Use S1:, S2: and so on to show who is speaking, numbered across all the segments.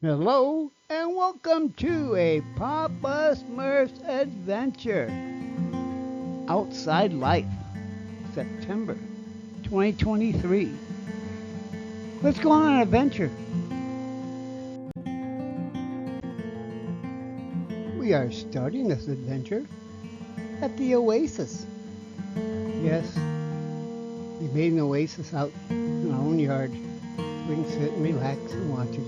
S1: Hello and welcome to a Papa Smurf's Adventure. Outside Life, September 2023. Let's go on an adventure. We are starting this adventure at the Oasis. Yes, we made an oasis out in our own yard. We can sit and relax and watch it.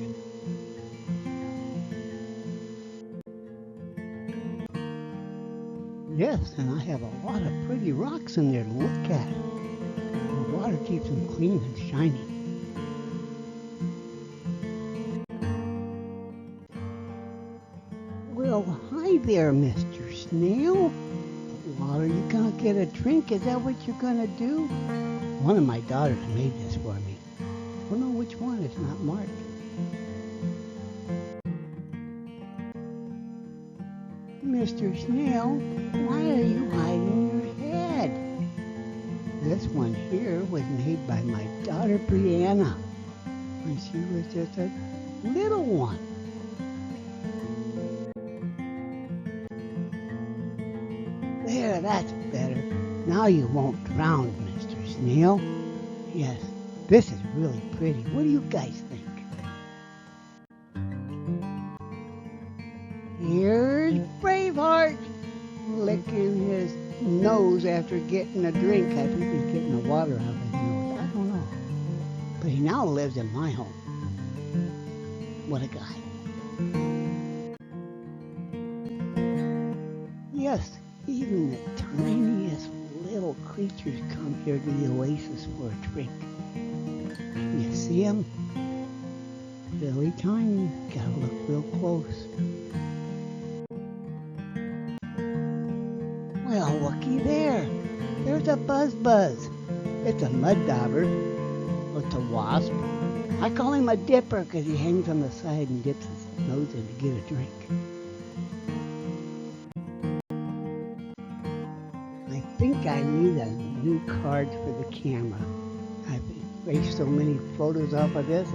S1: Yes, and I have a lot of pretty rocks in there to look at. The water keeps them clean and shiny. Well, hi there, Mr. Snail. Well, are you gonna get a drink? Is that what you're gonna do? One of my daughters made this for me. I don't know which one. It's not marked. Mr. Snail, why are you hiding your head? This one here was made by my daughter Brianna when she was just a little one. There, that's better. Now you won't drown, Mr. Snail. Yes, this is really pretty. What do you guys think? Here's Braveheart licking his nose after getting a drink. I think he's getting the water out of his nose. I don't know. But he now lives in my home. What a guy. Yes, even the tiniest little creatures come here to the oasis for a drink. You see them? Really tiny. Gotta look real close. Well, looky there. There's a buzz. It's a mud dauber. It's a wasp. I call him a dipper because he hangs on the side and dips his nose in to get a drink. I think I need a new card for the camera. I've erased so many photos off of this,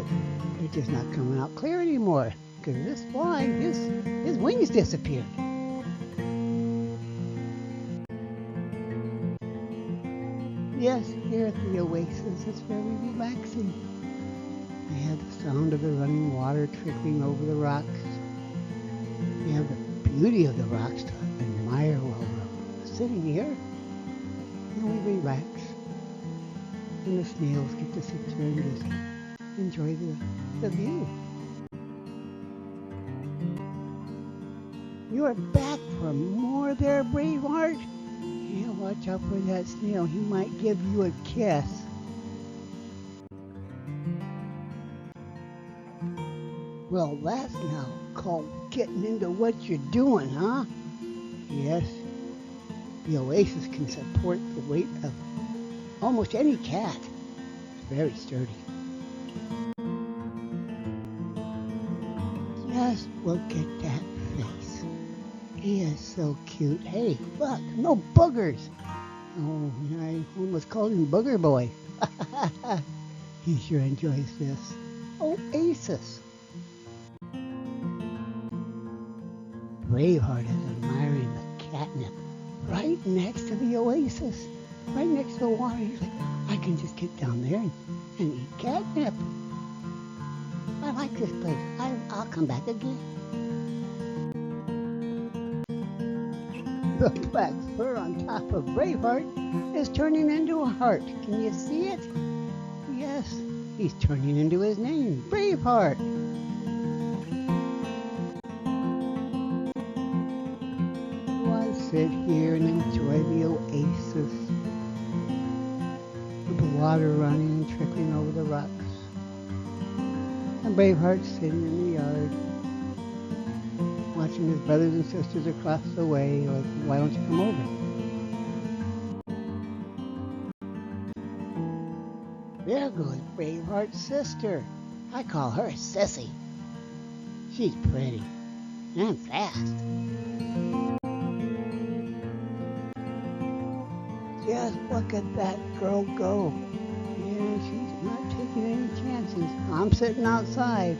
S1: they're just not coming out clear anymore. Because this fly, his wings disappeared. Yes, here at the oasis, it's very relaxing. I have the sound of the running water trickling over the rocks. We have the beauty of the rocks to admire while we're sitting here. And we relax. And the snails get to sit here and just enjoy the view. You are back for more there, Braveheart. Yeah, watch out for that snail. He might give you a kiss. Well, that's now called getting into what you're doing, huh? Yes, the oasis can support the weight of almost any cat. It's very sturdy. Just look at that face. He is so cute. Hey, look, no boogers. Oh, I almost called him Booger Boy. He sure enjoys this oasis. Braveheart is admiring the catnip right next to the oasis, right next to the water. He's like, I can just get down there and eat catnip. I like this place. I'll come back again. The black fur on top of Braveheart is turning into a heart. Can you see it? Yes, he's turning into his name, Braveheart. Why sit here and enjoy the oasis with the water running and trickling over the rocks? And Braveheart sitting in the yard, watching his brothers and sisters across the way, like, why don't you come over? There goes Braveheart's sister. I call her Sissy. She's pretty and fast. Just look at that girl go. Yeah, she's not taking any chances. I'm sitting outside.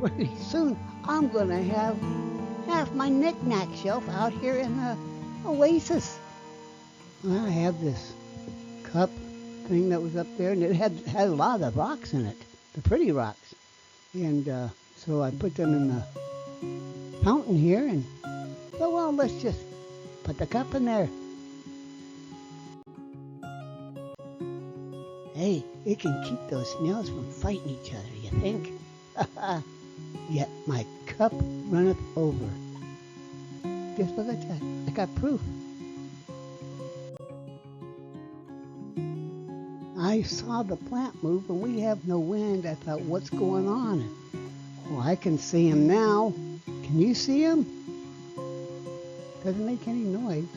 S1: pretty soon I'm going to have half my knick-knack shelf out here in the oasis. I have this cup thing that was up there, and it had a lot of rocks in it, the pretty rocks. And so I put them in the fountain here, and well, let's just put the cup in there. Hey, it can keep those snails from fighting each other, you think? Yet my cup runneth over. Just look at that. I got proof. I saw the plant move and we have no wind. I thought, what's going on? Well, I can see him now. Can you see him? Doesn't make any noise.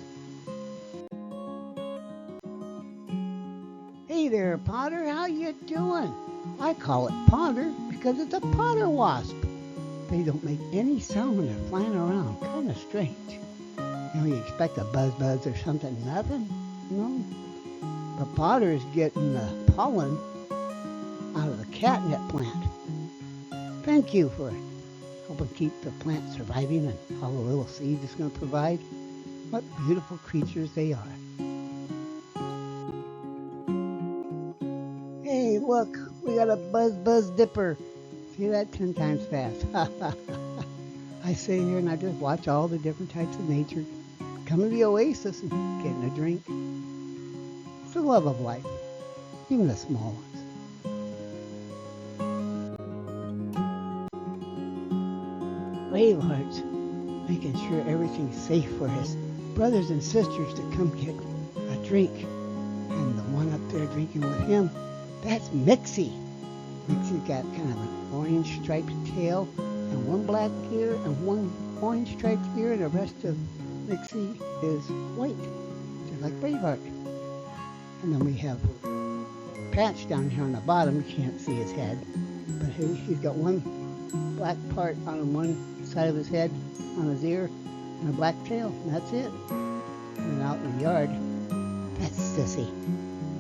S1: Hey there, Potter. How you doing? I call it Potter because it's a potter wasp. They don't make any sound when they're flying around. Kind of strange. You know, you expect a buzz or something. Nothing? No. The potter's getting the pollen out of the catnip plant. Thank you for helping keep the plant surviving and all the little seeds it's going to provide. What beautiful creatures they are. Hey, look, we got a buzz dipper. See that 10 times fast. I sit here and I just watch all the different types of nature come to the oasis and getting a drink. It's the love of life, even the small ones. Braveheart's making sure everything's safe for his brothers and sisters to come get a drink. And the one up there drinking with him, that's Mixie. Mixie's got kind of an orange striped tail and one black ear and one orange striped ear, and the rest of Mixie is white, just like Braveheart. And then we have Patch down here on the bottom. You can't see his head, but he's got one black part on one side of his head, on his ear, and a black tail, and that's it. And out in the yard, that's Sissy.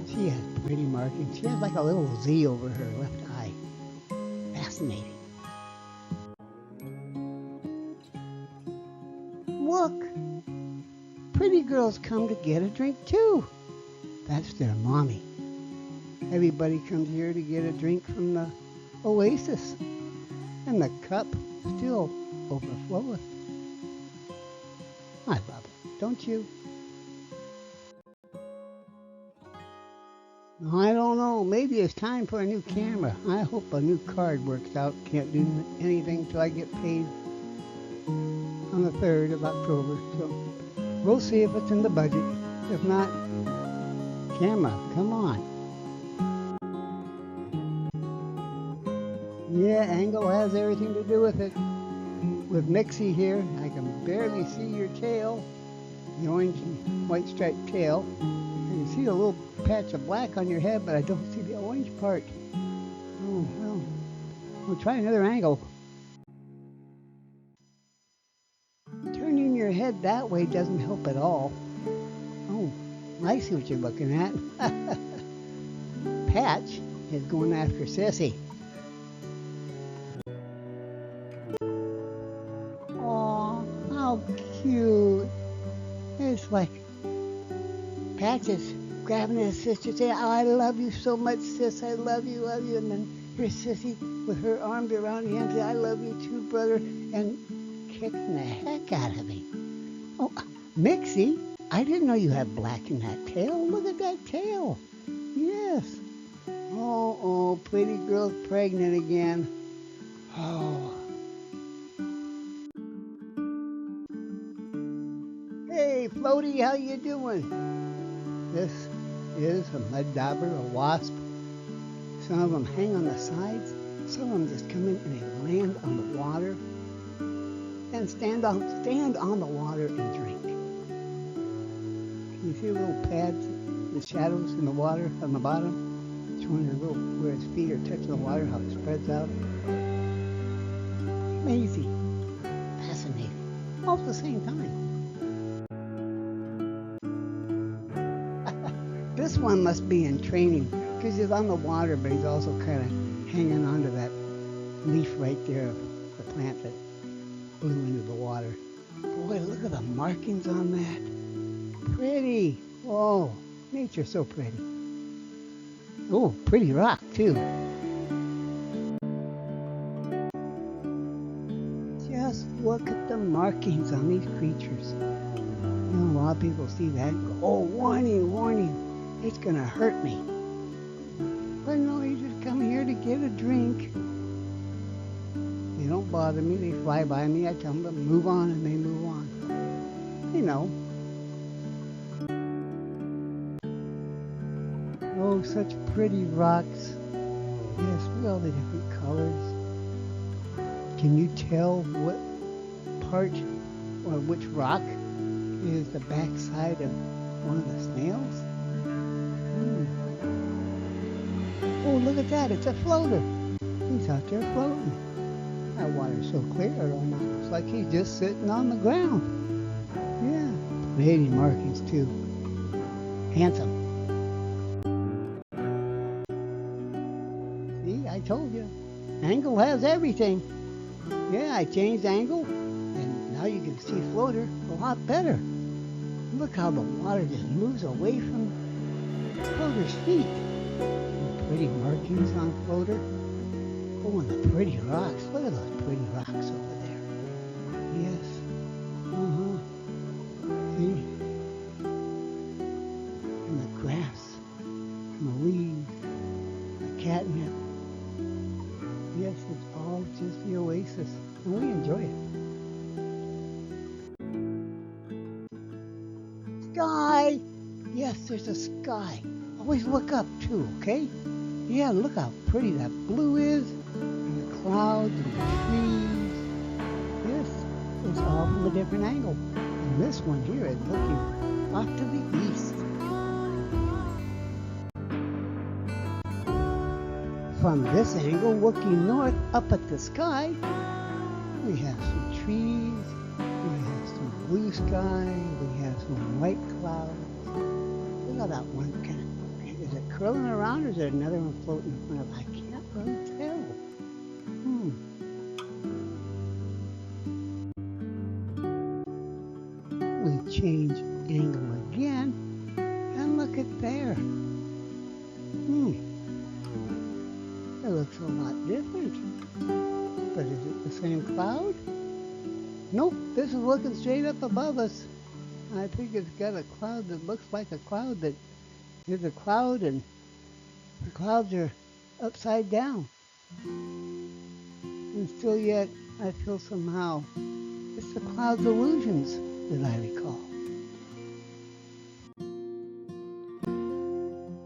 S1: She has pretty markings. She has like a little Z over her left eye. Fascinating. Look! Pretty girls come to get a drink too. That's their mommy. Everybody comes here to get a drink from the oasis. And the cup still overfloweth. I love it, don't you? I don't know. Maybe it's time for a new camera. I hope a new card works out. Can't do anything till I get paid on the 3rd of October. So we'll see if it's in the budget. If not, camera, come on. Yeah, angle has everything to do with it. With Mixie here, I can barely see your tail, the orange and white striped tail. I can see a little patch of black on your head, but I don't see the orange part. Oh, well, we'll try another angle. Turning your head that way doesn't help at all. Oh, I see what you're looking at. Patch is going after Sissy. Aw, how cute. It's like Patch is grabbing his sister saying, oh, I love you so much, sis. I love you. And then here's Sissy with her arms around him saying, I love you too, brother. And kicking the heck out of him. Oh, Mixie, I didn't know you had black in that tail. Look at that tail. Yes. Oh, pretty girl's pregnant again. Oh. Hey, Floaty, how you doing? This is a mud dauber, a wasp. Some of them hang on the sides. Some of them just come in and they land on the water and stand on the water and drink. Can you see the little pads, the shadows in the water on the bottom? Showing where his feet are touching the water, how it spreads out. Amazing. Fascinating. All at the same time. This one must be in training because he's on the water, but he's also kind of hanging onto that leaf right there of plant that blew into the water. Boy, look at the markings on that. Pretty. Oh, nature's so pretty. Oh, pretty rock too. Just look at the markings on these creatures. You know, a lot of people see that and go, oh, warning, warning, it's gonna hurt me. But no, you just come here to get a drink. They don't bother me, they fly by me, I tell them to move on and they move on. They know. Oh, such pretty rocks. Yes, look at all the different colors. Can you tell what part or which rock is the backside of one of the snails? Oh, look at that, it's a floater. He's out there floating. That water's so clear it almost looks like he's just sitting on the ground. Yeah, pretty markings too. Handsome. See, I told you. Angle has everything. Yeah, I changed angle, and now you can see floater a lot better. Look how the water just moves away from floater's feet. Pretty markings on floater. Oh, and the pretty rocks. Look at those pretty rocks over there. Yes. See? And the grass, and the leaves, the catnip. Yes, it's all just the oasis, and we enjoy it. Sky! Yes, there's a sky. Always look up too, okay? Yeah, look how pretty that blue is, and the clouds and the trees. Yes, it's all from a different angle. And this one here is looking off to the east. From this angle, looking north up at the sky, we have some trees, we have some blue sky, we have some white clouds. Look at that one kind of. Is it curling around or is there another one floating in front of it? I can't really tell. We change angle again and look at there. It looks a lot different. But is it the same cloud? Nope, this is looking straight up above us. I think it's got a cloud that looks like a cloud that there's a cloud and the clouds are upside down. And still yet, I feel somehow it's the cloud's illusions that I recall.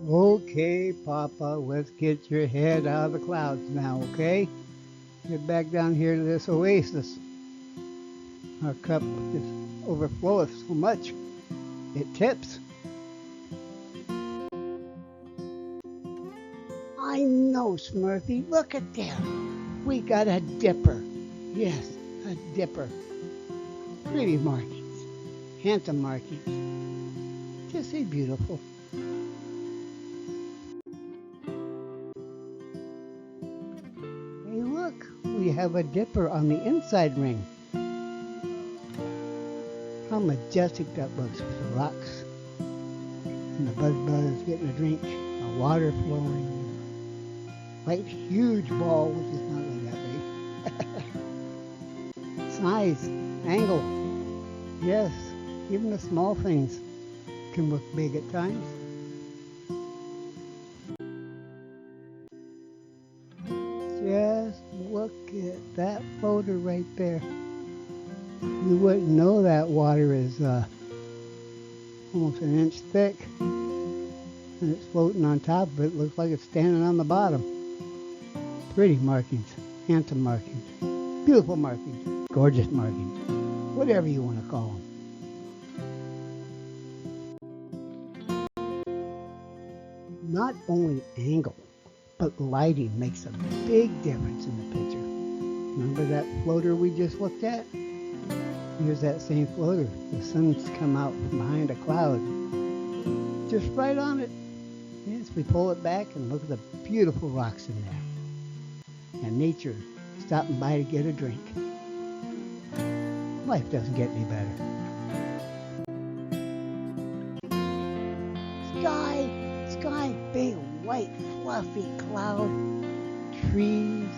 S1: Okay, Papa, let's get your head out of the clouds now, okay? Get back down here to this oasis. Our cup just overfloweth so much, it tips. I know, Smurfy, look at there. We got a dipper. Yes, a dipper. Pretty markings, handsome markings. Just say beautiful. Hey, look, we have a dipper on the inside ring. How majestic that looks with the rocks. And the buzz getting a drink, the water flowing. White huge ball, which is not really that big. Size, angle. Yes, even the small things can look big at times. Just look at that floater right there. You wouldn't know that water is almost an inch thick. And it's floating on top of it. Looks like it's standing on the bottom. Pretty markings, handsome markings, beautiful markings, gorgeous markings, whatever you want to call them. Not only angle, but lighting makes a big difference in the picture. Remember that floater we just looked at? Here's that same floater. The sun's come out from behind a cloud. Just right on it. Yes, we pull it back and look at the beautiful rocks in there. And nature stopping by to get a drink. Life doesn't get any better. Sky, big, white, fluffy cloud, trees.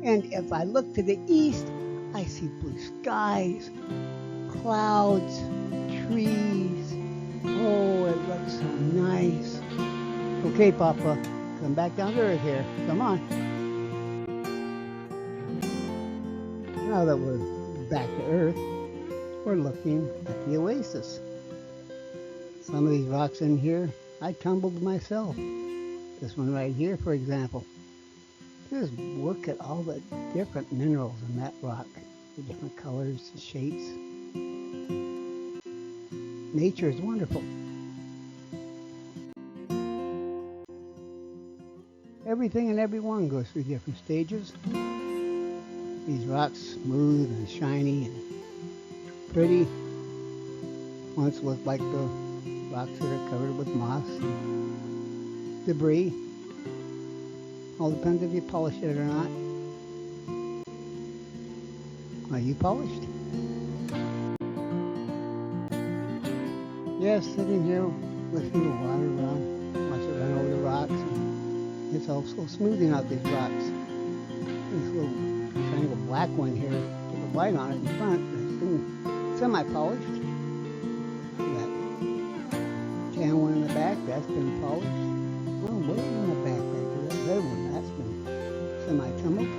S1: And if I look to the east, I see blue skies, clouds, trees. Oh, it looks so nice. Okay, Papa, come back down to earth here. Come on. Now that we're back to earth, we're looking at the oasis. Some of these rocks in here, I tumbled myself. This one right here, for example. Just look at all the different minerals in that rock, the different colors, the shapes. Nature is wonderful. Everything and everyone goes through different stages. These rocks, smooth and shiny and pretty, once looked like the rocks that are covered with moss and debris. All depends if you polish it or not. Are you polished? Yes, sitting here listening to water run, watch it run over the rocks. It's also smoothing out these rocks. This little triangle black one here with the white on it in front is semi-polished. That tan one in the back, that's been polished. Oh, way in the back right there, that red one, that's been semi-tumbled.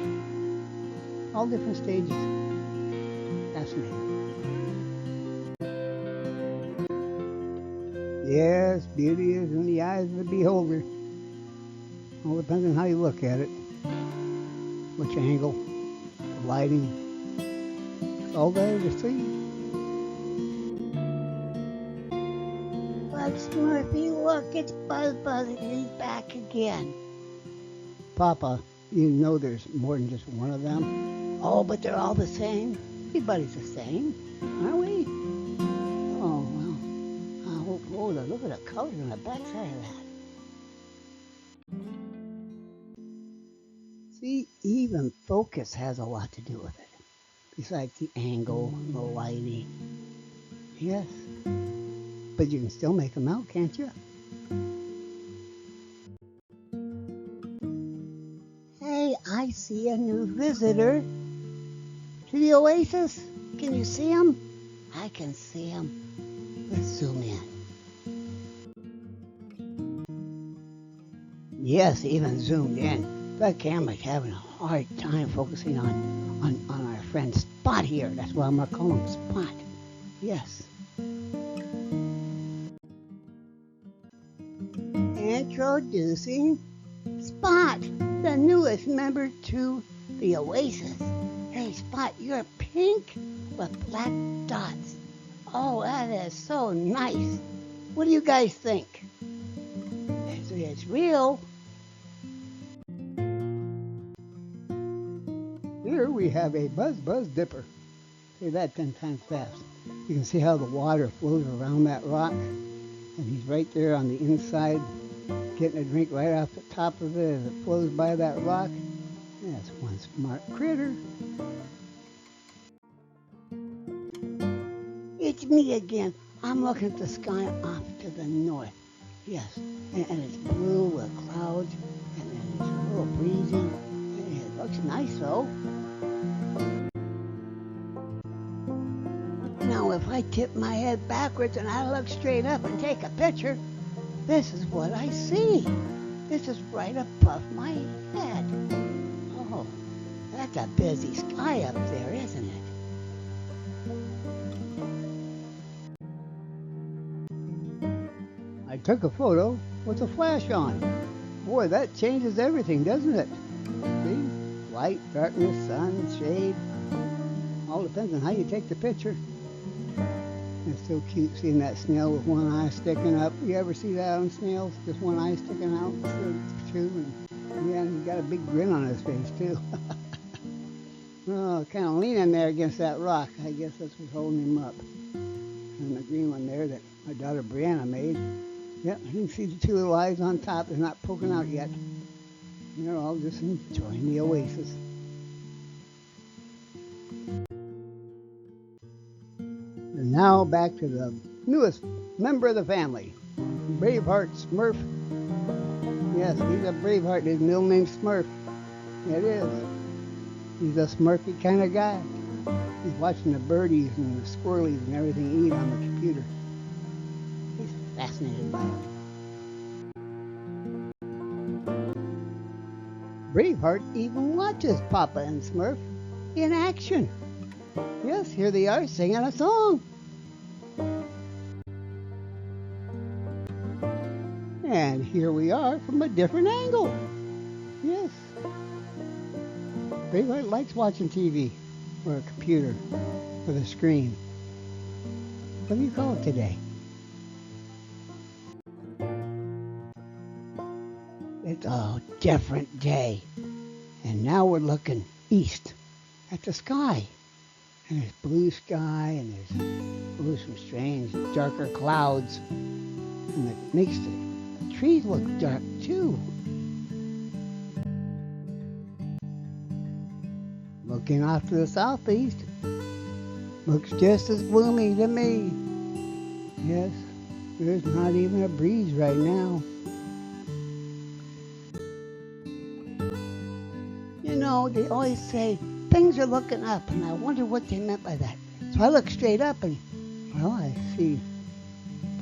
S1: All different stages. Fascinating. Yes, beauty is in the eyes of the beholder. All depends on how you look at it, which angle, the lighting, it's all there to see. But Smerfy, look, it's Buzz, he's back again. Papa, you know there's more than just one of them. Oh, but they're all the same. Everybody's the same, aren't we? Oh, well, I hope, oh, look at the colors on the backside of that. See, even focus has a lot to do with it, besides the angle, the lighting. Yes, but you can still make them out, can't you? Hey, I see a new visitor to the oasis. Can you see him? I can see him. Let's zoom in. Yes, even zoomed in. That camera's having a hard time focusing on our friend Spot here. That's why I'm going to call him Spot. Yes. Introducing Spot, the newest member to the Oasis. Hey, Spot, you're pink with black dots. Oh, that is so nice. What do you guys think? It's real. Here we have a Buzz Dipper. Say that 10 times fast. You can see how the water flows around that rock. And he's right there on the inside, getting a drink right off the top of it as it flows by that rock. That's one smart critter. It's me again. I'm looking at the sky off to the north. Yes, and it's blue with clouds, and then it's a little breezy. And it looks nice though. Now if I tip my head backwards and I look straight up and take a picture, this is what I see. This is right above my head. Oh, that's a busy sky up there, isn't it? I took a photo with a flash on. Boy, that changes everything, doesn't it? See? Light, darkness, sun, shade. All depends on how you take the picture. It's so cute seeing that snail with one eye sticking up. You ever see that on snails? Just one eye sticking out? So cute. And yeah, he's got a big grin on his face, too. Oh, kind of leaning there against that rock. I guess that's what's holding him up. And the green one there that my daughter Brianna made. Yep, you can see the two little eyes on top. They're not poking out yet. They're all just enjoying the oasis. And now back to the newest member of the family, Braveheart Smurf. Yes, he's a Braveheart. His middle name's Smurf. It is. He's a Smurfy kind of guy. He's watching the birdies and the squirrelies and everything eat on the computer. He's fascinated by it. Braveheart even watches Papa and Smurf in action. Yes, here they are singing a song. And here we are from a different angle. Yes. Braveheart likes watching TV or a computer with a screen. What do you call it today? It's a different day. And now we're looking east at the sky. And there's blue sky and there's some strange darker clouds. And it makes the trees look dark too. Looking off to the southeast, looks just as gloomy to me. Yes, there's not even a breeze right now. You know, they always say things are looking up, and I wonder what they meant by that. So I look straight up and, well, I see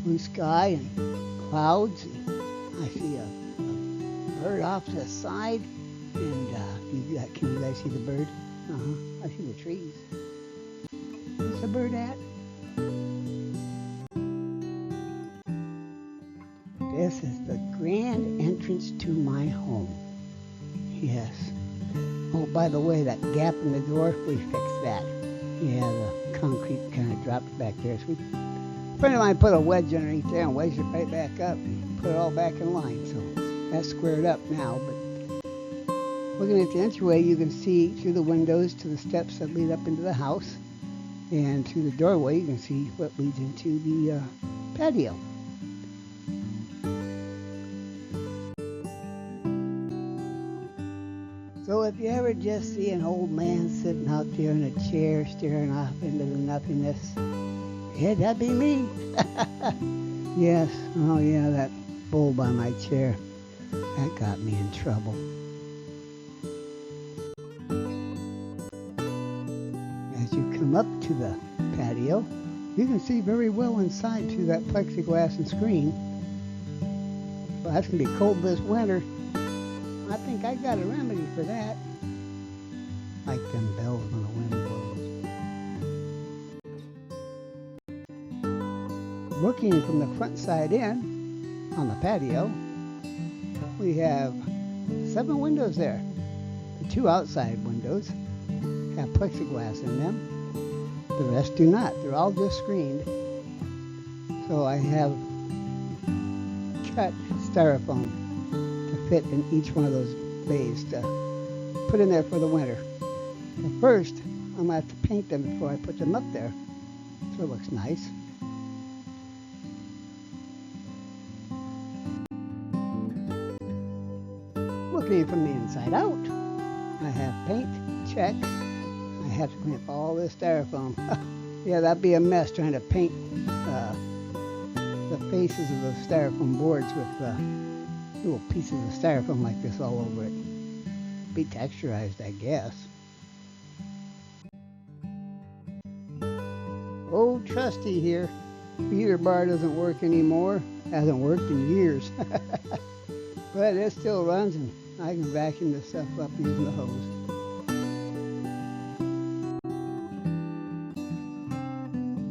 S1: blue sky and clouds, and I see a bird off to the side, and can you guys see the bird? I see the trees. Where's the bird at? This is the grand entrance to my home. Yes. Oh, by the way, that gap in the door, we fixed that. Yeah, the concrete kind of dropped back there. So a friend of mine put a wedge underneath there and wedged it right back up and put it all back in line. So that's squared up now. But looking at the entryway, you can see through the windows to the steps that lead up into the house. And through the doorway, you can see what leads into the patio. So if you ever just see an old man sitting out there in a chair staring off into the nothingness, yeah, that'd be me. Yes, oh yeah, that bull by my chair, that got me in trouble. As you come up to the patio, you can see very well inside through that plexiglass and screen. Well, that's going to be cold this winter. I think I got a remedy for that. Like them bells when the wind blows. Looking from the front side in, on the patio, we have 7 windows there. The 2 outside windows have plexiglass in them. The rest do not. They're all just screened. So I have cut styrofoam to fit in each one of those bays to put in there for the winter. But first, I'm going to have to paint them before I put them up there so it looks nice. Looking from the inside out, I have paint, check. I have to clean up all this styrofoam. Yeah, that'd be a mess trying to paint the faces of those styrofoam boards with little pieces of styrofoam like this all over it. Be texturized, I guess. Old Trusty here. Beater bar doesn't work anymore. Hasn't worked in years. But it still runs and I can vacuum this stuff up using the hose.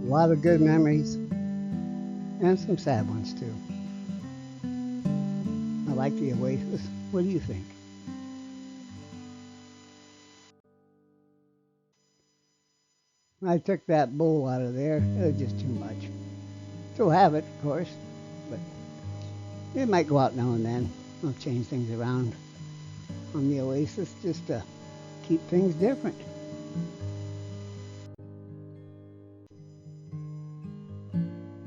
S1: A lot of good memories and some sad ones too. I like the oasis. What do you think? I took that bowl out of there. It was just too much. Still have it, of course, but it might go out now and then. I'll change things around on the oasis just to keep things different.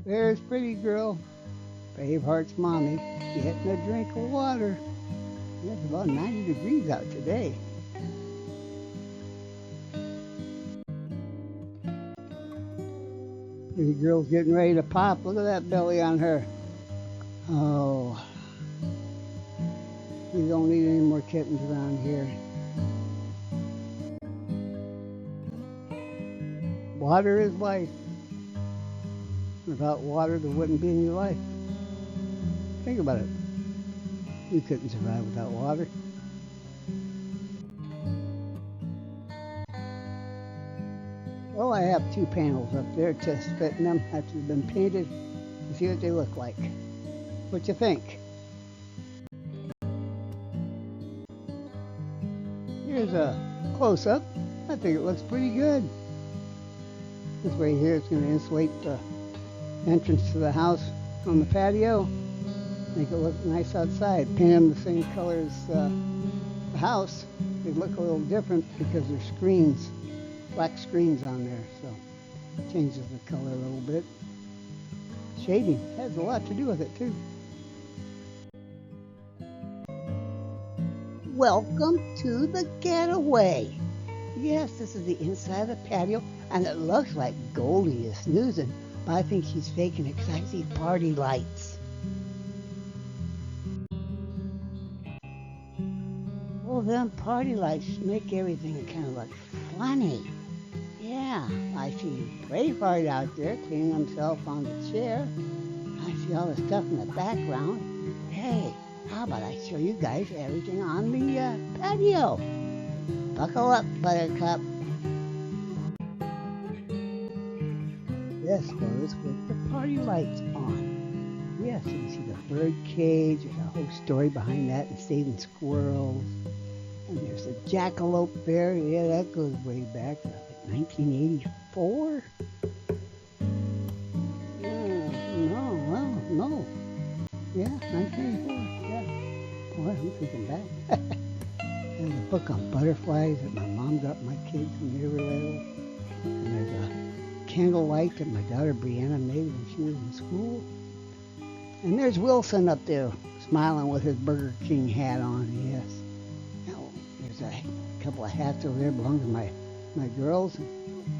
S1: There's pretty girl Braveheart's mommy getting a drink of water. It's about 90 degrees out today. The girl's getting ready to pop. Look at that belly on her. Oh, we don't need any more kittens around here. Water is life. Without water, there wouldn't be any life. Think about it. You couldn't survive without water. Well, I have two panels up there, test fitting them after they've been painted to see what they look like. What you think? Here's a close-up. I think it looks pretty good. This right here is going to insulate the entrance to the house on the patio. Make it look nice outside. Paint them the same color as the house. They look a little different because there's screens, black screens on there, so it changes the color a little bit. Shading has a lot to do with it too. Welcome to the getaway. Yes, this is the inside of the patio, and it looks like Goldie is snoozing, but I think she's faking it because I see party lights. Well, them party lights make everything kind of look funny. Yeah, I see Braveheart out there cleaning himself on the chair. I see all the stuff in the background. Hey, how about I show you guys everything on the patio? Buckle up, Buttercup. This goes with the party lights on. Yes, you can see the bird cage. There's a whole story behind that and saving squirrels. And there's a jackalope there. Yeah, that goes way back, like 1984. No. Yeah, 1984. Yeah. Boy, I'm thinking back. There's a book on butterflies that my mom got my kids when they were little. And there's a candlelight that my daughter Brianna made when she was in school. And there's Wilson up there smiling with his Burger King hat on, yes. Now, there's a couple of hats over there belong to my girls.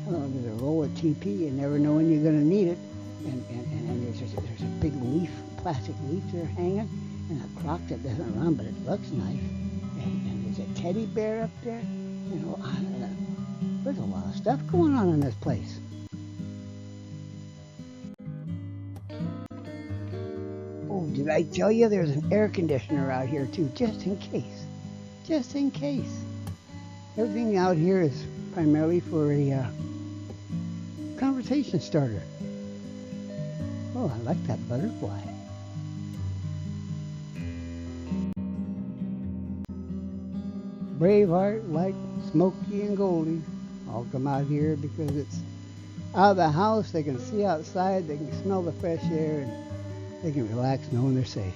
S1: There's a roll of TP. You never know when you're going to need it. And there's a big leaf, plastic leaf there hanging, and a clock that doesn't run, but it looks nice. And there's a teddy bear up there. You know, there's a lot of stuff going on in this place. Oh, did I tell you there's an air conditioner out here too, just in case. Just in case. Everything out here is primarily for a conversation starter. Oh, I like that butterfly. Braveheart, like Smokey and Goldie, all come out here because it's out of the house. They can see outside, they can smell the fresh air, and they can relax knowing they're safe.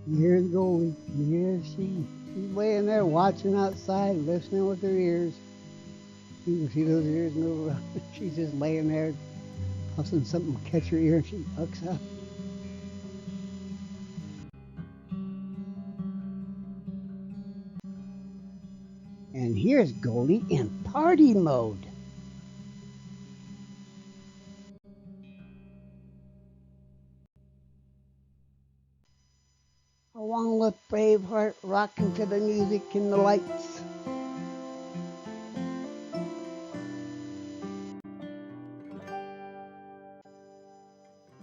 S1: And here's Goldie. Here's she. She's laying there watching outside, listening with her ears. You can see those ears move around. She's just laying there. All of a sudden something will catch her ear and she looks up. And here's Goldie in party mode. Along with Braveheart rocking to the music and the lights.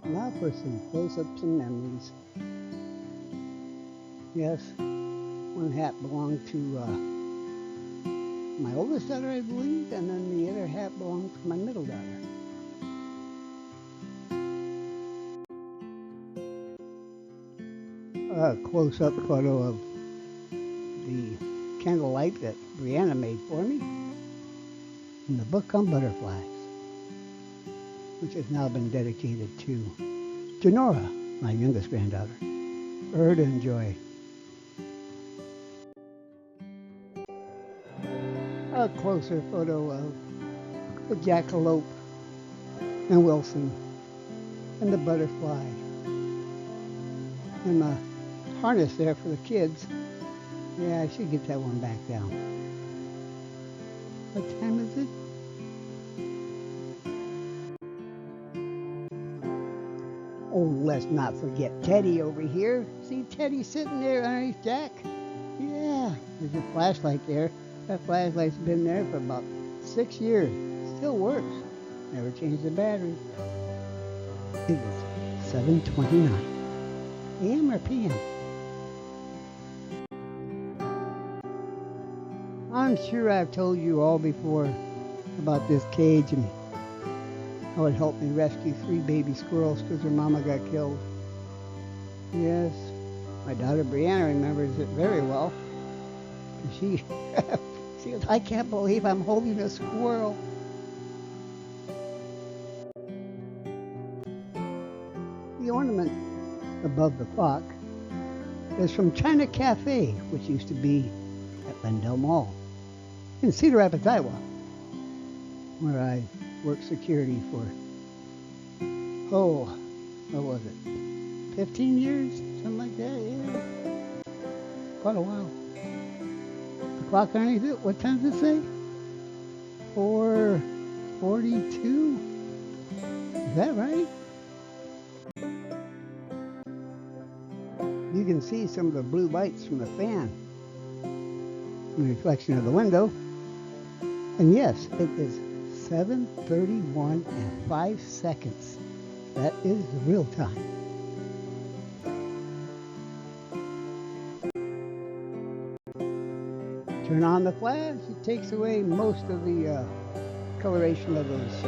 S1: Now for some close-ups and memories. Yes, one hat belonged to my oldest daughter, I believe, and then the other hat belonged to my middle daughter. A close-up photo of the candlelight that Brianna made for me in the book on butterflies, which has now been dedicated to Janora, my youngest granddaughter, for her to enjoy. A closer photo of the jackalope and Wilson and the butterfly and the harness there for the kids. Yeah, I should get that one back down. What time is it? Oh, let's not forget Teddy over here. See Teddy sitting there underneath Jack? Yeah, there's a flashlight there. That flashlight's been there for about 6 years. Still works. Never changed the battery. It is 7:29. AM or PM? I'm sure I've told you all before about this cage and how it helped me rescue 3 baby squirrels because their mama got killed. Yes, my daughter Brianna remembers it very well. She goes, I can't believe I'm holding a squirrel. The ornament above the clock is from China Cafe, which used to be at Lendell Mall in Cedar Rapids, Iowa, where I worked security for, what was it, 15 years? Something like that, yeah. Quite a while. The clock underneath it, what time does it say? 4:42? Is that right? You can see some of the blue lights from the fan in the reflection of the window. And yes, it is 7:31 and 5 seconds. That is the real time. Turn on the flash, it takes away most of the coloration of those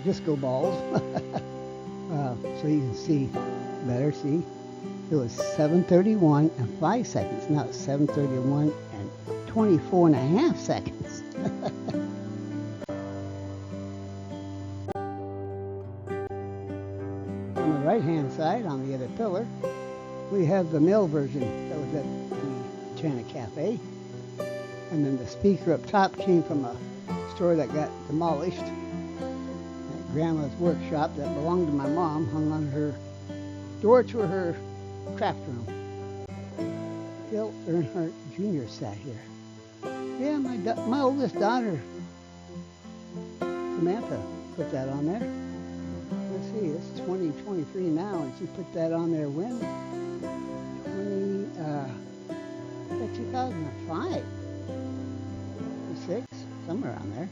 S1: disco balls. So you can see better, see? It was 7:31 and 5 seconds. Now it's 7:31 and 24 and a half seconds. On the right-hand side, on the other pillar, we have the male version that was at the China Cafe. And then the speaker up top came from a store that got demolished. At Grandma's workshop that belonged to my mom, hung on her door to her craft room. Dale Earnhardt Jr. sat here. Yeah, my oldest daughter, Samantha, put that on there. Let's see, it's 2023 now, and she put that on there when? 2005. 6, somewhere around there.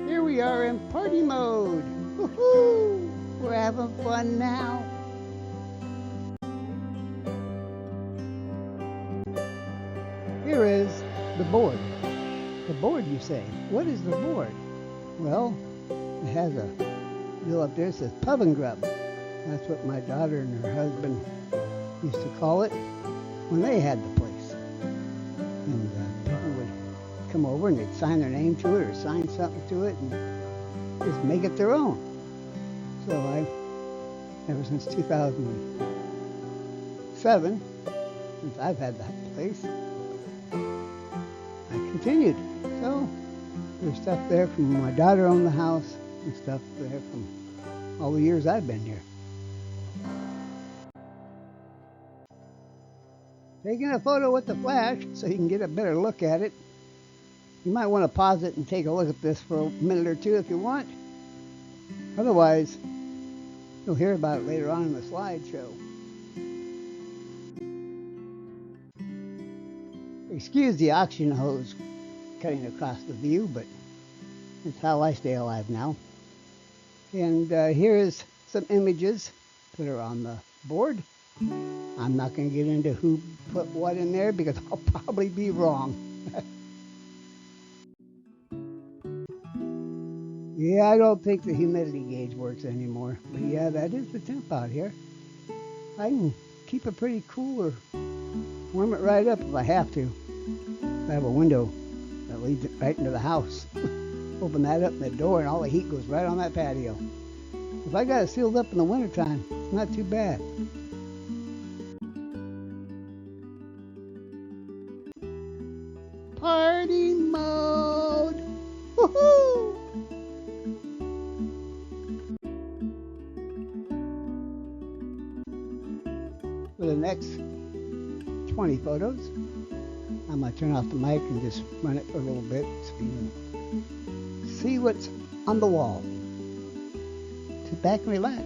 S1: Here we are in party mode. Woohoo! We're having fun now. Here is the board. The board, you say? What is the board? Well, it has a deal up there that says Pub and Grub. That's what my daughter and her husband used to call it when they had the place. And people would come over and they'd sign their name to it or sign something to it and just make it their own. So ever since 2007, since I've had that place, I continued. So there's stuff there from when my daughter owned the house and stuff there from all the years I've been here. Taking a photo with the flash so you can get a better look at it. You might want to pause it and take a look at this for a minute or two if you want. Otherwise, you'll hear about it later on in the slideshow. Excuse the oxygen hose cutting across the view, but it's how I stay alive now. And here is some images that are on the board. I'm not going to get into who put what in there because I'll probably be wrong. Yeah, I don't think the humidity gauge works anymore. But yeah, that is the temp out here. I can keep it pretty cool or warm it right up if I have to. I have a window that leads it right into the house. Open that up in the door and all the heat goes right on that patio. If I got it sealed up in the wintertime, it's not too bad. Party mode. next 20 photos. I'm going to turn off the mic and just run it for a little bit so you can see what's on the wall. Sit back and relax.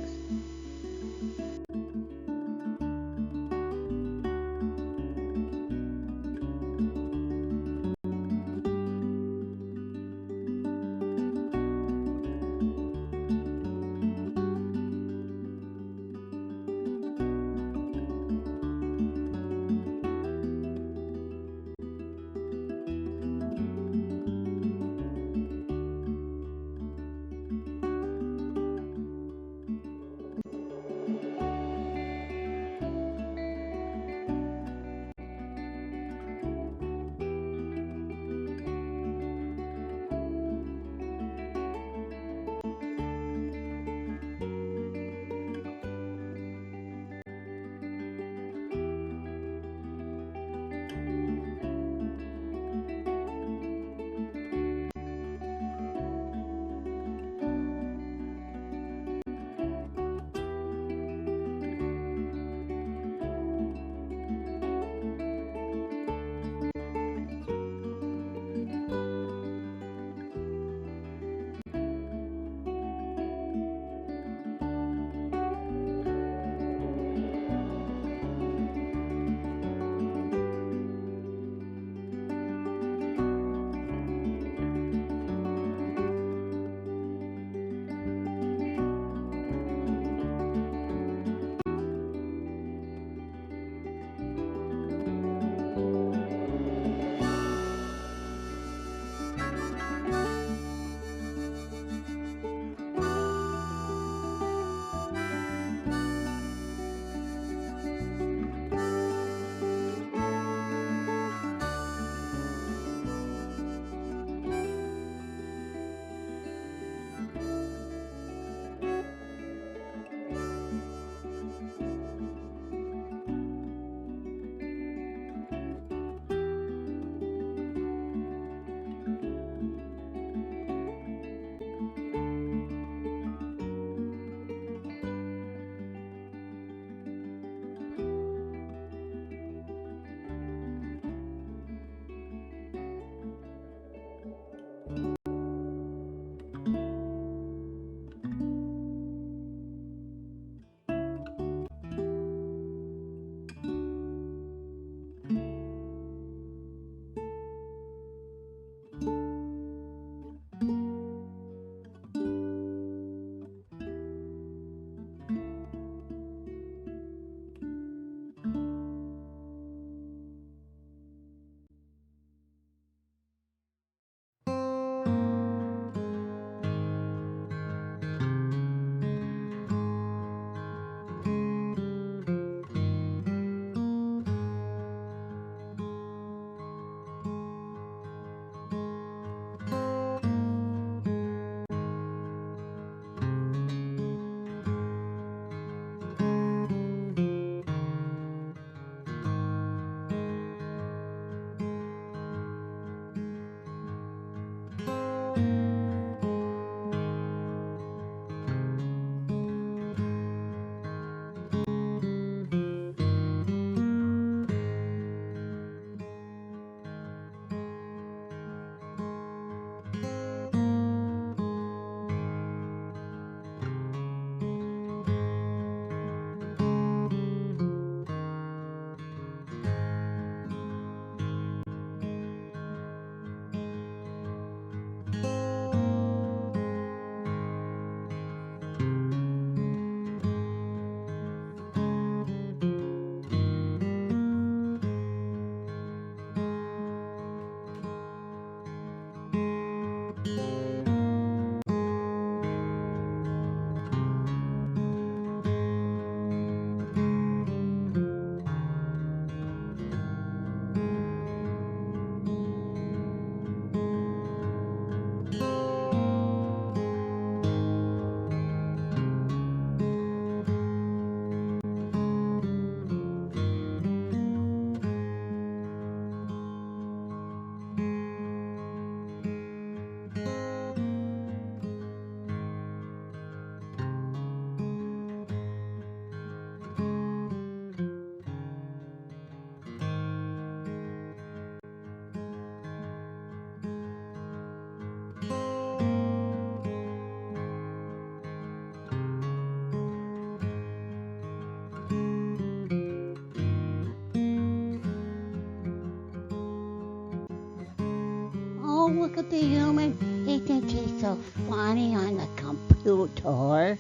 S1: look at the human. He thinks he's so funny on the computer.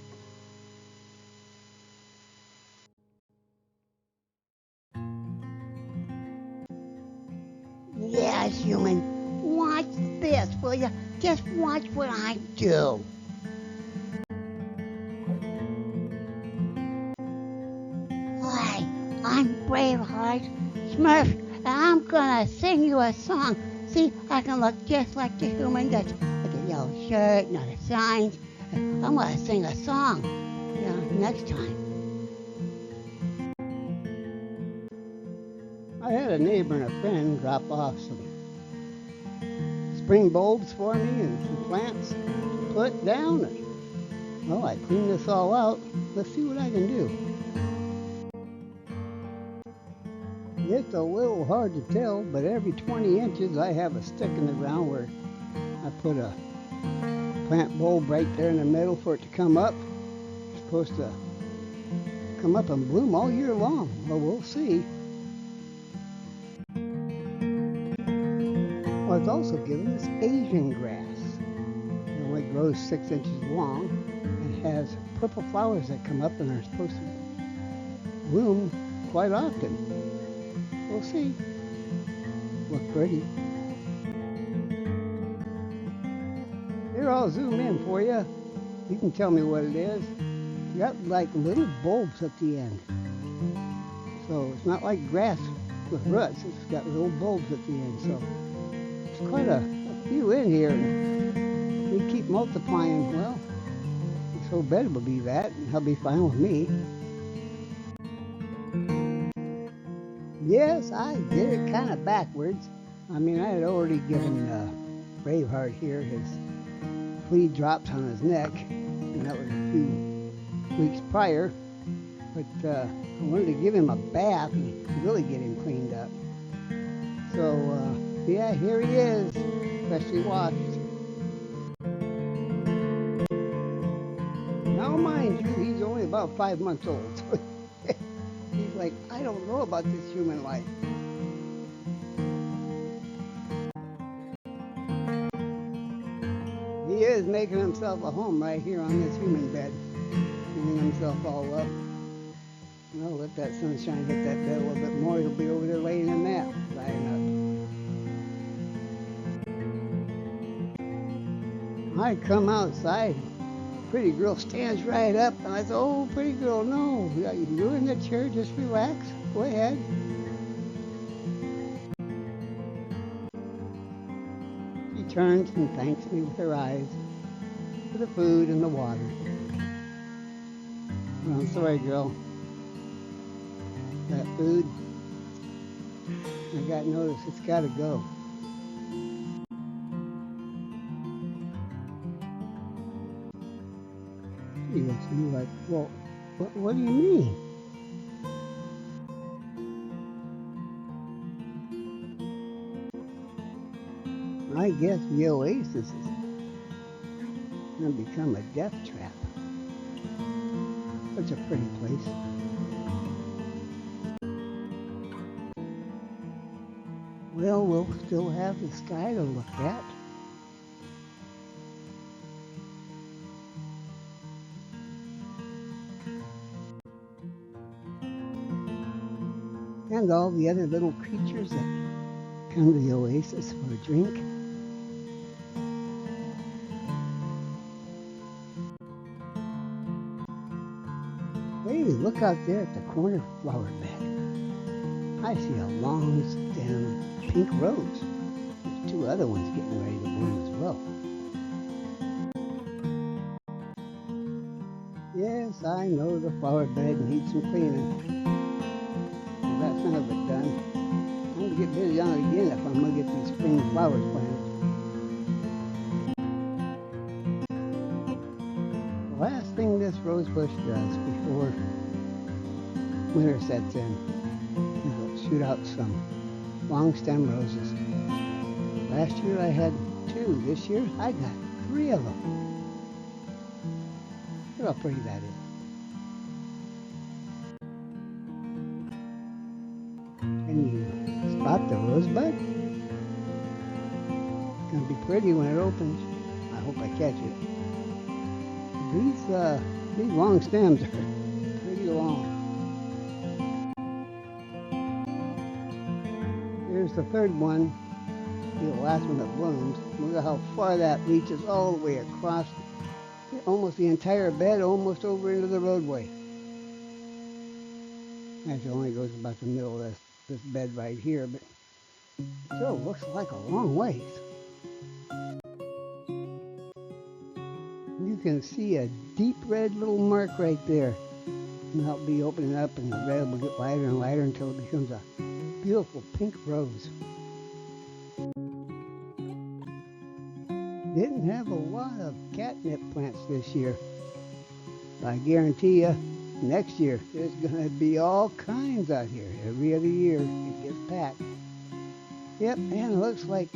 S1: Yes, human. Watch this, will you? Just watch what I do. Hi, I'm Braveheart Smerf, and I'm gonna sing you a song. See, I can look just like the human does, with a yellow shirt and other signs. I'm gonna sing a song, next time. I had a neighbor and a friend drop off some spring bulbs for me and some plants to put down. And, well, I cleaned this all out. Let's see what I can do. It's a little hard to tell, but every 20 inches I have a stick in the ground where I put a plant bulb right there in the middle for it to come up. It's supposed to come up and bloom all year long. Well, we'll see. Well, it's also given this Asian grass. It only grows 6 inches long and has purple flowers that come up and are supposed to bloom quite often. We'll see. Look pretty. Here, I'll zoom in for you. You can tell me what it is. You got like little bulbs at the end. So it's not like grass with roots. It's got little bulbs at the end. So it's quite a few in here. And we keep multiplying. Well, so better will be that. And he'll be fine with me. Yes, I did it kind of backwards. I mean, I had already given Braveheart here his flea drops on his neck, and that was a few weeks prior. But I wanted to give him a bath and really get him cleaned up. So, yeah, here he is, freshly washed. Now, mind you, he's only about 5 months old. He's like, I don't know about this human life. He is making himself a home right here on this human bed. Cleaning himself all up. Well, let that sunshine hit that bed a little bit more. He'll be over there laying in that, drying up. I come outside. Pretty girl stands right up, and I said, oh, pretty girl, no. You're in the chair, just relax. Go ahead. She turns and thanks me with her eyes for the food and the water. Well, I'm sorry, girl. That food, I got notice, it's got to go. He looks at me like, well, what do you mean? I guess the oasis is going to become a death trap. Such a pretty place. Well, we'll still have the sky to look at. And all the other little creatures that come to the oasis for a drink. Hey, look out there at the corner flower bed. I see a long stem pink rose. There's 2 other ones getting ready to bloom as well. Yes, I know the flower bed needs some cleaning. That's none of it done. I'm going to get busy on it again if I'm going to get these spring flowers planted. The last thing this rose bush does before winter sets in is it'll shoot out some long stem roses. Last year I had 2. This year I got 3 of them. Look how pretty that is. Can you spot the rosebud? gonna be pretty when it opens. I hope I catch it. These long stems are pretty long. Here's the third one, the last one that blooms. Look at how far that reaches all the way across almost the entire bed, almost over into the roadway. Actually, only goes about the middle of this bed right here, but still looks like a long ways. You can see a deep red little mark right there. And that'll be opening up, and the red will get lighter and lighter until it becomes a beautiful pink rose. Didn't have a lot of catnip plants this year. I guarantee you, next year there's going to be all kinds out here. Every other year it gets packed. Yep, and it looks like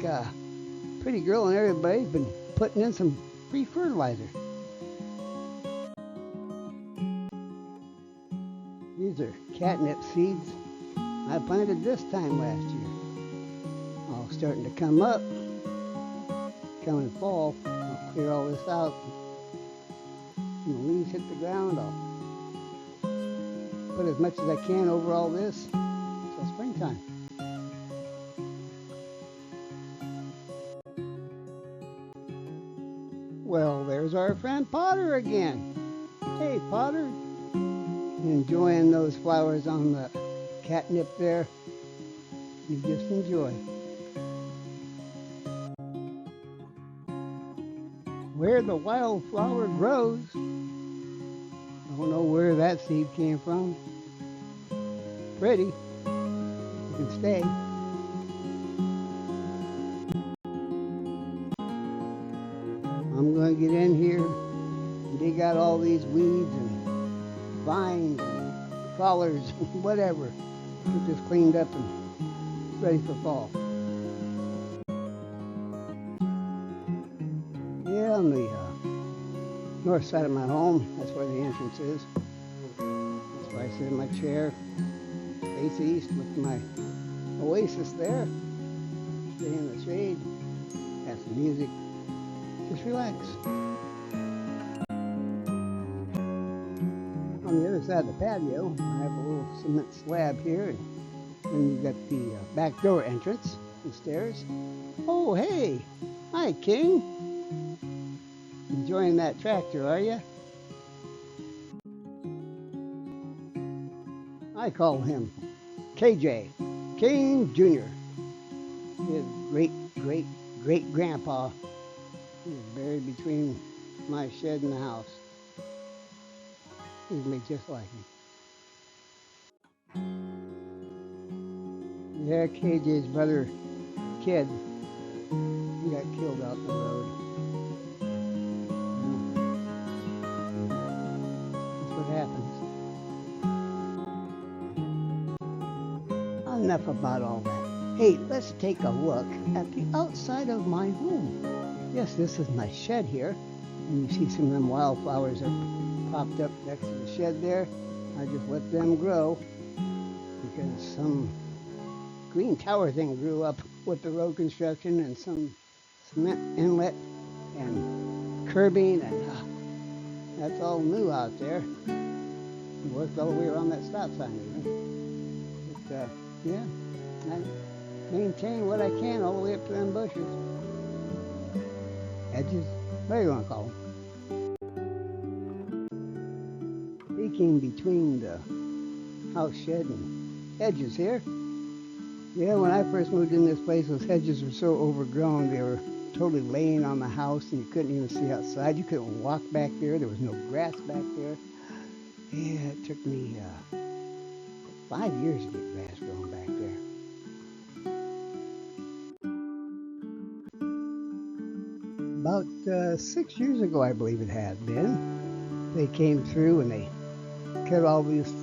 S1: Pretty Girl and everybody's been putting in some free fertilizer. These are catnip seeds I planted this time last year. All starting to come up. Coming fall, I'll clear all this out. When the leaves hit the ground, I'll put as much as I can over all this until springtime. Well, there's our friend Potter again. Hey, Potter. Enjoying those flowers on the catnip there? You just enjoy. Where the wildflower grows. Don't know where that seed came from. Pretty. You can stay. I'm going to get in here and dig out all these weeds and vines and crawlers and whatever. Get this cleaned up and ready for fall. Yeah, on the north side of my home, that's where the entrance is. That's where I sit in my chair, face east with my oasis there. Stay in the shade, have some music, just relax. On the other side of the patio, I have a little cement slab here, and then you've got the back door entrance, the stairs. Oh, hey! Hi, King! Enjoying that tractor, are you? I call him KJ, King Jr. His great-great-great-grandpa is buried between my shed and the house. He's made just like him. Yeah, KJ's brother, Kid, he got killed out in the road. Happens. Enough about all that. Hey, let's take a look at the outside of my home. Yes, this is my shed here, and you see some of them wildflowers that popped up next to the shed there. I just let them grow because some green tower thing grew up with the road construction and some cement inlet and curbing, and that's all new out there. It worked all the way around that stop sign, even. But, yeah, I maintain what I can all the way up to them bushes. Edges, what do you want to call them? He came between the house shed and hedges here. Yeah, when I first moved in this place, those hedges were so overgrown, they were totally laying on the house, and you couldn't even see outside. You couldn't walk back there. There was no grass back there. Yeah, it took me 5 years to get grass growing back there. About 6 years ago, I believe it had been, they came through and they cut all this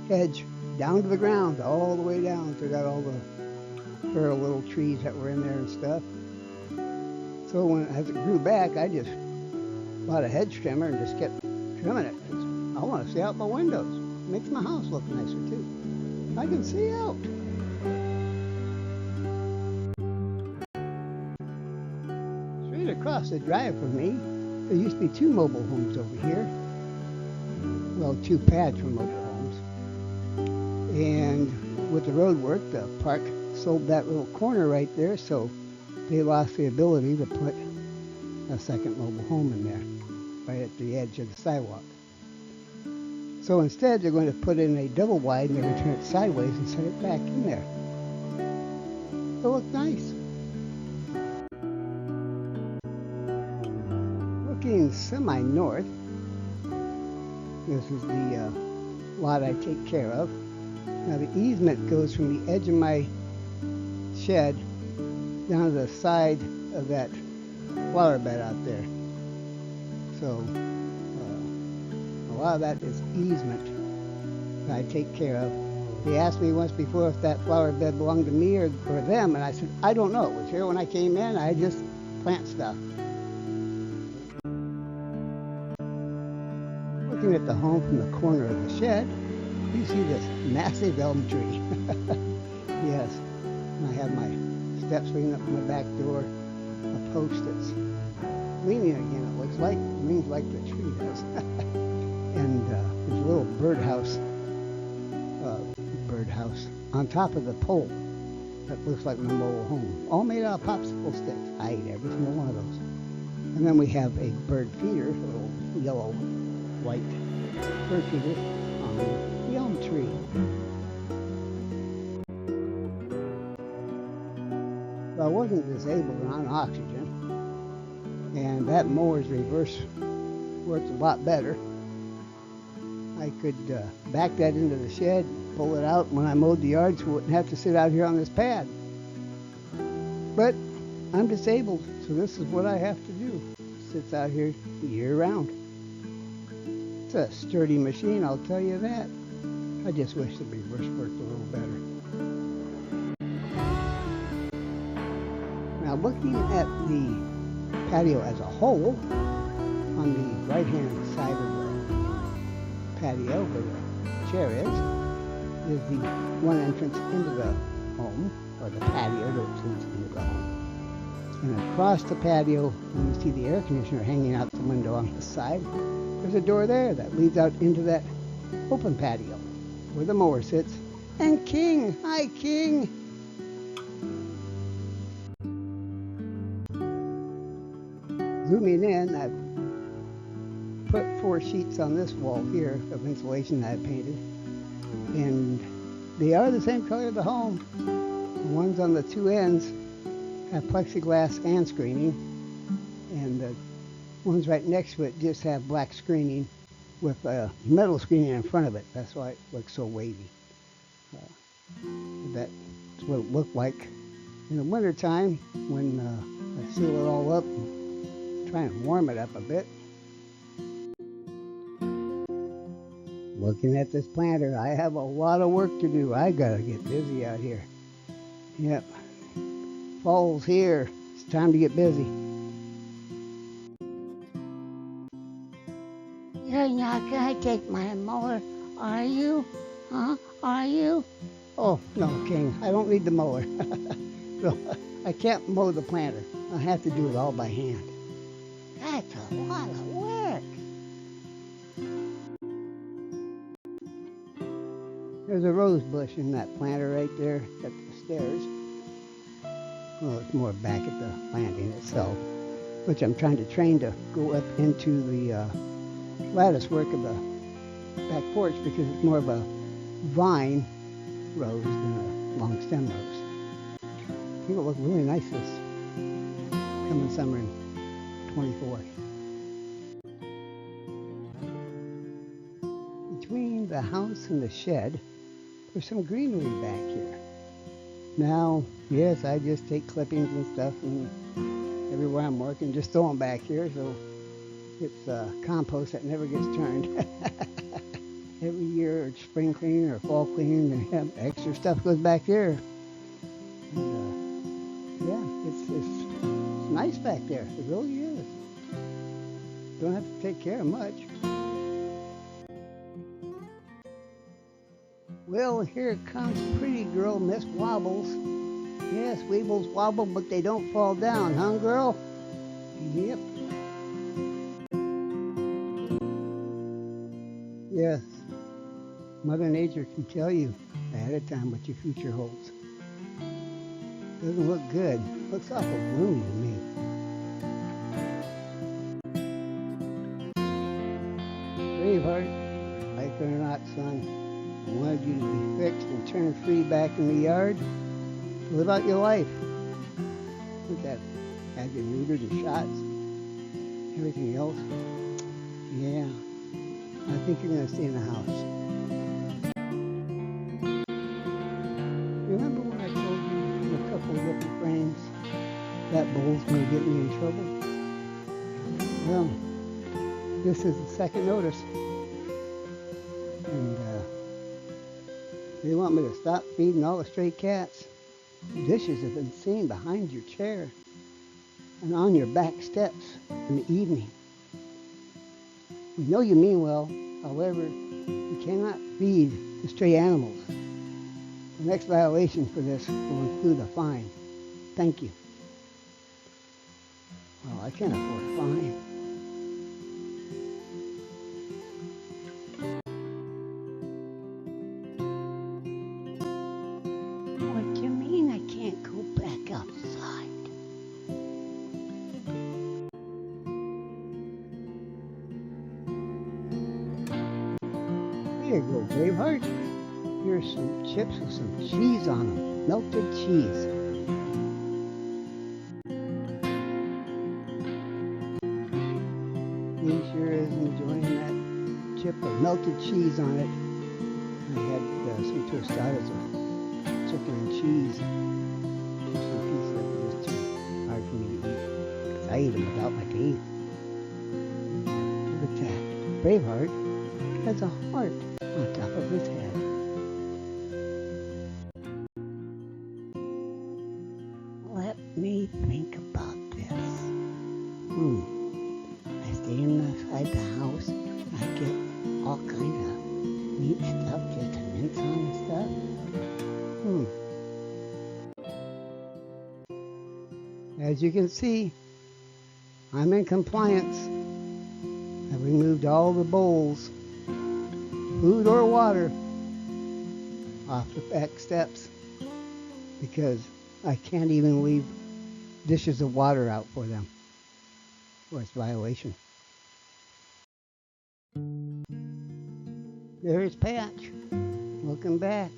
S1: hedge down to the ground, all the way down. Took out all the feral little trees that were in there and stuff. So as it grew back, I just bought a hedge trimmer and just kept trimming it. I want to see out my windows. It makes my house look nicer too. I can see out. Straight across the drive from me, there used to be 2 mobile homes over here. Well, 2 pads for mobile homes. And with the road work, the park sold that little corner right there, so they lost the ability to put a second mobile home in there, right at the edge of the sidewalk. So instead, they're going to put in a double wide and they're going to turn it sideways and set it back in there. It'll look nice. Looking semi-north, this is the lot I take care of. Now the easement goes from the edge of my shed down to the side of that flower bed out there. So a lot of that is easement that I take care of. They asked me once before if that flower bed belonged to me or them, and I said, I don't know. It was here when I came in. I just plant stuff. Looking at the home from the corner of the shed, you see this massive elm tree. Yes, and I have my steps leaning up my back door, a post that's leaning again, it looks like. It leans like the tree does. And there's a little birdhouse on top of the pole that looks like my mobile home. All made out of popsicle sticks. I ate every single one of those. And then we have a bird feeder, a little yellow, white bird feeder on the elm tree. Well, I wasn't disabled and on oxygen, and that mower's reverse works a lot better. I could back that into the shed, pull it out when I mowed the yard so I wouldn't have to sit out here on this pad. But I'm disabled, so this is what I have to do. It sits out here year round. It's a sturdy machine, I'll tell you that. I just wish the reverse worked a little better. Now looking at the patio as a whole, on the right-hand side of the patio where the chair is the one entrance into the home, or the patio that leads into the home. And across the patio, when you see the air conditioner hanging out the window on the side, there's a door there that leads out into that open patio where the mower sits. And King! Hi, King! Zooming in, I've put 4 sheets on this wall here of insulation that I painted, and they are the same color of the home. The ones on the 2 ends have plexiglass and screening, and the ones right next to it just have black screening with metal screening in front of it. That's why it looks so wavy. That's what it looked like in the wintertime when I seal it all up and try and warm it up a bit. Looking at this planter, I have a lot of work to do. I gotta get busy out here. Yep. Fall's here. It's time to get busy.
S2: You're not gonna take my mower, are you? Huh? Are you?
S1: Oh, no, King. I don't need the mower. So, I can't mow the planter. I have to do it all by hand.
S2: That's a lot of work.
S1: There's a rose bush in that planter right there at the stairs. Well, it's more back at the landing itself, which I'm trying to train to go up into the lattice work of the back porch because it's more of a vine rose than a long stem rose. I think it'll look really nice this coming summer in 24. Between the house and the shed, there's some greenery back here. Now, yes, I just take clippings and stuff and everywhere I'm working, just throw them back here, so it's compost that never gets turned. Every year it's spring cleaning or fall cleaning and extra stuff goes back there. And, yeah, it's nice back there. It really is. Don't have to take care of much. Well, here comes pretty girl Miss Wobbles. Yes, weebles wobble, but they don't fall down, huh, girl? Yep. Yes. Mother Nature can tell you ahead of time what your future holds. Doesn't look good. Looks awful gloomy to me. Braveheart, like it or not, son, I wanted you to be fixed and turned free back in the yard to live out your life. Look at it. Had you neutered and shots, everything else. Yeah, I think you're going to stay in the house. Remember when I told you in a couple of different frames that bowl's going to get me in trouble? Well, this is the second notice. And they want me to stop feeding all the stray cats. Dishes have been seen behind your chair and on your back steps in the evening. We know you mean well, however, you cannot feed the stray animals. The next violation for this will include a fine. Thank you. Well, I can't afford a fine.
S2: What do you mean I can't go back outside?
S1: Here you go, Braveheart. Here's some chips with some cheese on them. Melted cheese. He sure is enjoying that chip with melted cheese on it. I had some tostadas of chicken and cheese. Some pieces that were just too hard for me to eat. Because I eat them without my teeth. Look at that. Braveheart has a heart on top of his head.
S2: Let me think about this. I stay inside the house. I get all kind of neat stuff just to mince on and stuff.
S1: As you can see, I'm in compliance. I've removed all the bowls, food or water, off the back steps because I can't even leave dishes of water out for them. Or it's a violation. There's Patch, looking back,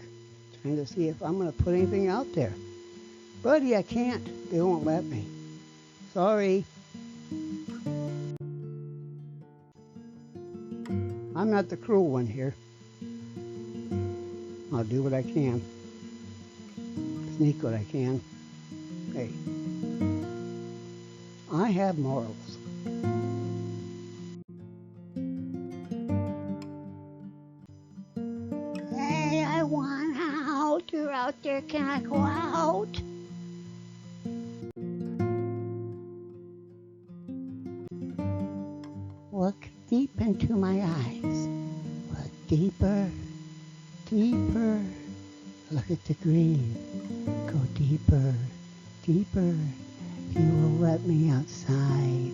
S1: trying to see if I'm going to put anything out there. Buddy, I can't. They won't let me. Sorry. I'm not the cruel one here. I'll do what I can. Sneak what I can. Hey, I have morals.
S2: Hey, I want out. You're out there. Can I go out? Look deep into my eyes. Look deeper, deeper. Look at the green. Go deeper, deeper. You will let me outside.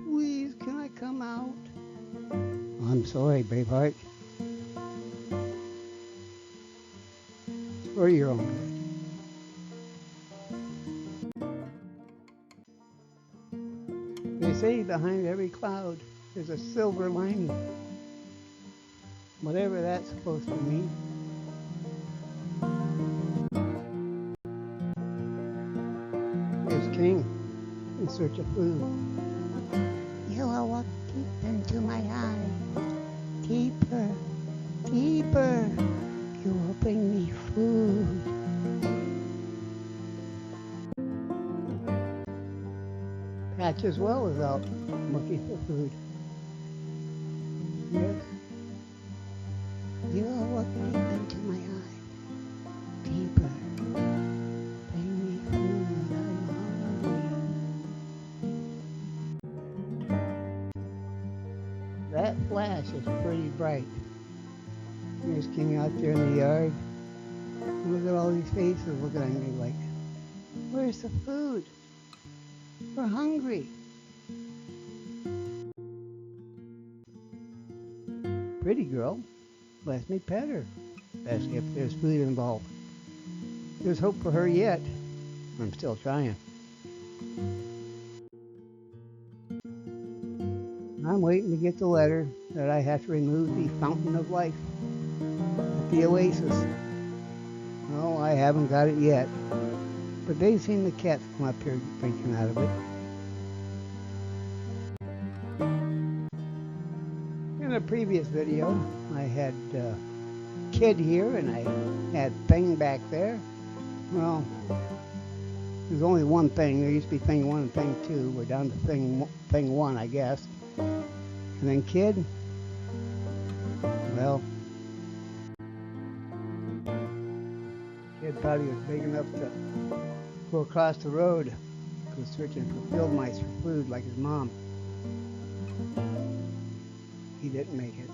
S1: Please, can I come out? I'm sorry, Braveheart. It's for your own good. They say behind every cloud there's a silver lining. Whatever that's supposed to mean. Here's King in search of food.
S2: You will look deep into my eyes. Deeper, deeper. You will bring me food.
S1: Patch as well is out looking for food. Yes.
S2: You will look deep into my eyes. Deeper. Bring me food. I'm hungry.
S1: That flash is pretty bright. There's King out there in the yard. Look at all these faces looking at me like, Where's the food? We're hungry. Pretty girl, let me pet her. Ask if there's food involved. There's hope for her yet. I'm still trying. I'm waiting to get the letter that I have to remove the fountain of life at the oasis. No, I haven't got it yet. But they've seen the cats come up here drinking out of it. In a previous video, I had Kid here and I had Thing back there. Well, there's only one thing. There used to be Thing 1 and Thing 2. We're down to Thing 1, I guess. And then Kid, well, Kid thought he was big enough to go across the road. Go searching for field mice for food like his mom. He didn't make it.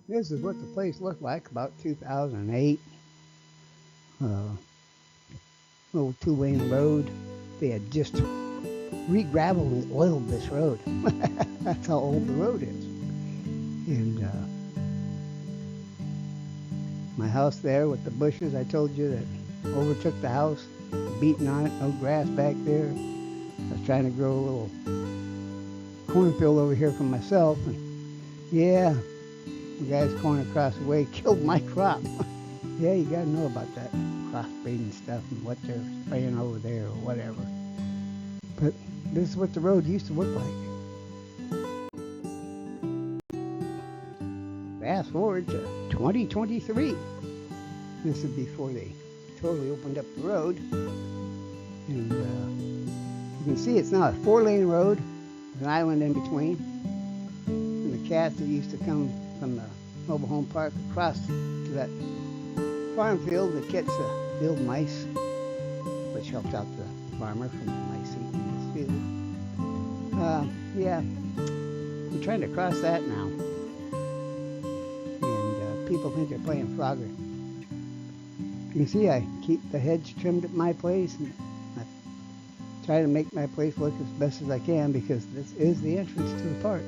S1: This is what the place looked like about 2008. Little two-lane road. They had just re-gravelled and oiled this road. That's how old the road is. And my house there with the bushes, I told you that overtook the house, beating on it, no grass back there. I was trying to grow a little cornfield over here for myself, and yeah, the guy's corn across the way killed my crop. Yeah, you gotta know about that crossbreeding stuff and what they're spraying over there or whatever. But this is what the road used to look like. Fast forward to 2023. This is before they totally opened up the road. And you can see it's now a 4-lane road with an island in between. And the cats that used to come from the mobile home park across to that farm field that catch the field mice, which helped out the farmer from the mice eating his field. Yeah, we're trying to cross that now. And people think they're playing Frogger. You can see I keep the hedge trimmed at my place, and I try to make my place look as best as I can because this is the entrance to the park.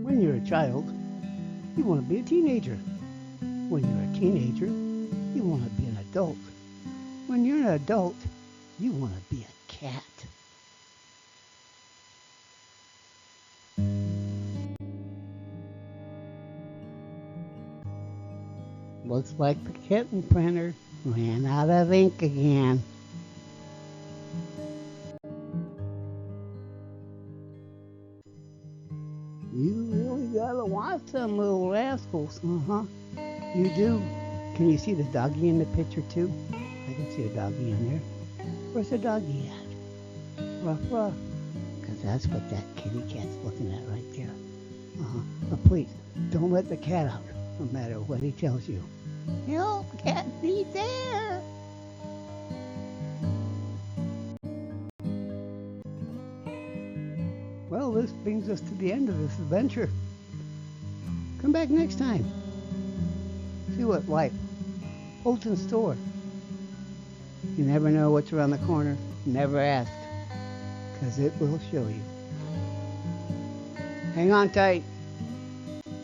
S1: When you're a child, you want to be a teenager. When you're a teenager, you want to be an adult. When you're an adult, you want to be a cat. Looks like the kitten printer ran out of ink again. Some little rascals. Uh-huh. You do. Can you see the doggy in the picture too? I can see a doggy in there. Where's the doggy at? Ruff, ruff. Because that's what that kitty cat's looking at right there. Uh-huh. But please, don't let the cat out, no matter what he tells you. Help, cat, be there. Well, this brings us to the end of this adventure. Come back next time. See what life holds in store. You never know what's around the corner. Never ask, because it will show you. Hang on tight.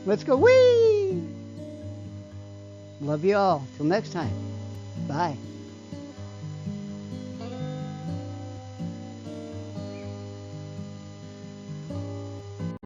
S1: Let's go. Whee! Love you all. Till next time. Bye.